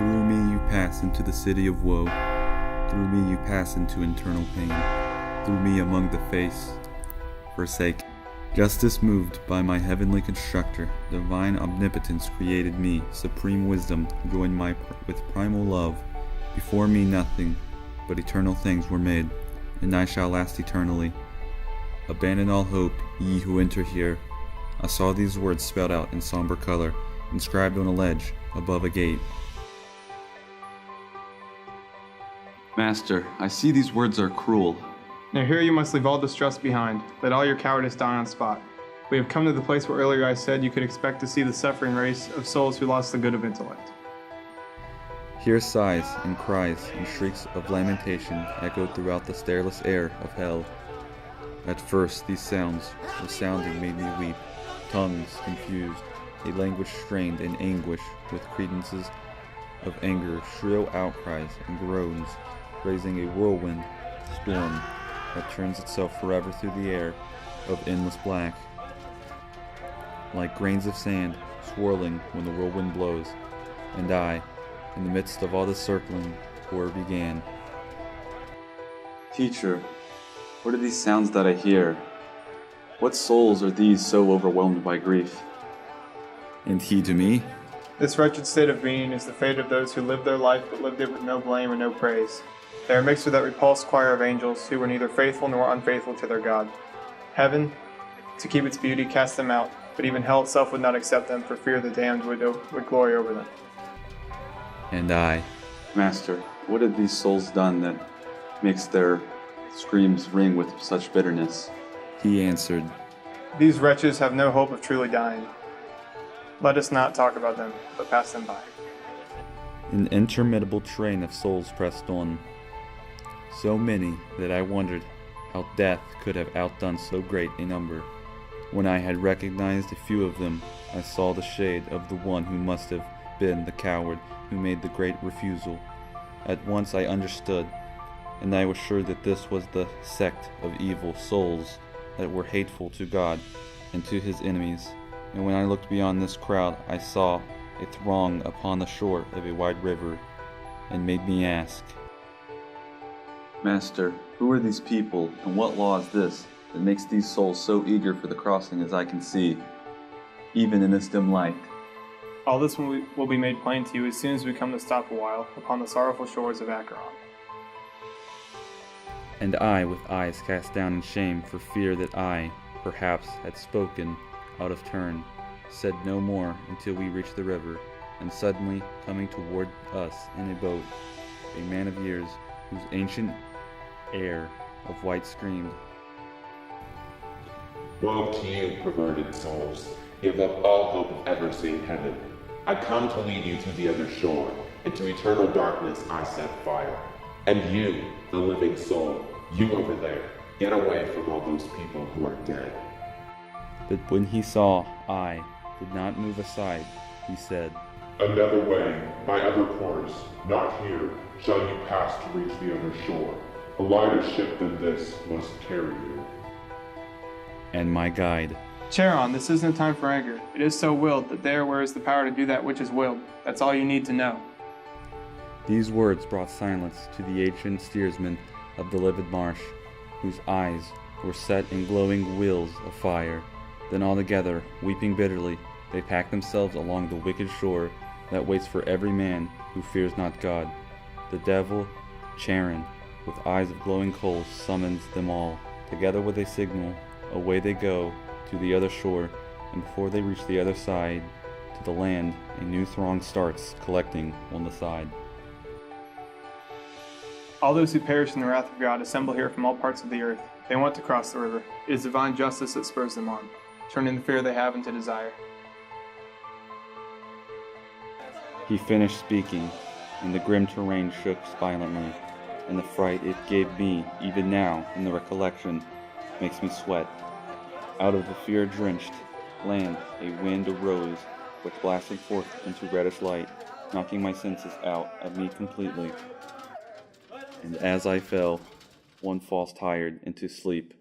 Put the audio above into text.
Through me you pass into the city of woe. Through me you pass into eternal pain. Through me among the face forsaken. Justice moved by my heavenly constructor, divine omnipotence created me, supreme wisdom joined with primal love. Before me nothing but eternal things were made, and I shall last eternally. Abandon all hope, ye who enter here. I saw these words spelled out in somber color, inscribed on a ledge above a gate. Master, I see these words are cruel. Now here you must leave all distrust behind. Let all your cowardice die on spot. We have come to the place where earlier I said you could expect to see the suffering race of souls who lost the good of intellect. Here sighs and cries and shrieks of lamentation echoed throughout the stairless air of hell. At first these sounds, resounding, made me weep, tongues confused, a language strained in anguish with credences of anger, shrill outcries and groans, raising a whirlwind storm that turns itself forever through the air of endless black, like grains of sand swirling when the whirlwind blows. And I, in the midst of all this circling, horror began. Teacher, what are these sounds that I hear? What souls are these so overwhelmed by grief? And he to me? This wretched state of being is the fate of those who lived their life but lived it with no blame and no praise. They are mixed with that repulsed choir of angels who were neither faithful nor unfaithful to their God. Heaven, to keep its beauty, cast them out, but even hell itself would not accept them for fear the damned would glory over them. And I, Master, what have these souls done that makes their screams ring with such bitterness? he answered, These wretches have no hope of truly dying. Let us not talk about them, but pass them by. An interminable train of souls pressed on, so many that I wondered how death could have outdone so great a number. When I had recognized a few of them, I saw the shade of the one who must have been the coward who made the great refusal. At once I understood, and I was sure that this was the sect of evil souls that were hateful to God and to his enemies. And when I looked beyond this crowd, I saw a throng upon the shore of a wide river, and made me ask, Master, who are these people, and what law is this that makes these souls so eager for the crossing as I can see, even in this dim light? All this will be made plain to you as soon as we come to stop a while upon the sorrowful shores of Acheron. and I, with eyes cast down in shame for fear that I, perhaps, had spoken out of turn, said no more until we reached the river, and suddenly, coming toward us in a boat, a man of years, whose ancient air of white screamed, Woe to you, perverted souls! Give up all hope of ever seeing heaven. I come to lead you to the other shore. Into eternal darkness I set fire. And you, the living soul, you over there, get away from all those people who are dead. But when he saw I did not move aside, he said, Another way, by other course, not here, shall you pass to reach the other shore. A lighter ship than this must carry you. and my guide. Charon, this is no time for anger. It is so willed that there where is the power to do that which is willed. That's all you need to know. These words brought silence to the ancient steersman of the livid marsh, whose eyes were set in glowing wheels of fire. Then all together, weeping bitterly, they packed themselves along the wicked shore that waits for every man who fears not God. The devil, Charon, with eyes of glowing coals, summons them all. Together with a signal, away they go to the other shore, and before they reach the other side, to the land, a new throng starts collecting on the side. All those who perish in the wrath of God assemble here from all parts of the earth. They want to cross the river. It is divine justice that spurs them on, turning the fear they have into desire. He finished speaking, and the grim terrain shook violently, and the fright it gave me, even now, in the recollection, makes me sweat. Out of the fear-drenched land a wind arose, which blasted forth into reddish light, knocking my senses out of me completely. And as I fell, one falls tired into sleep,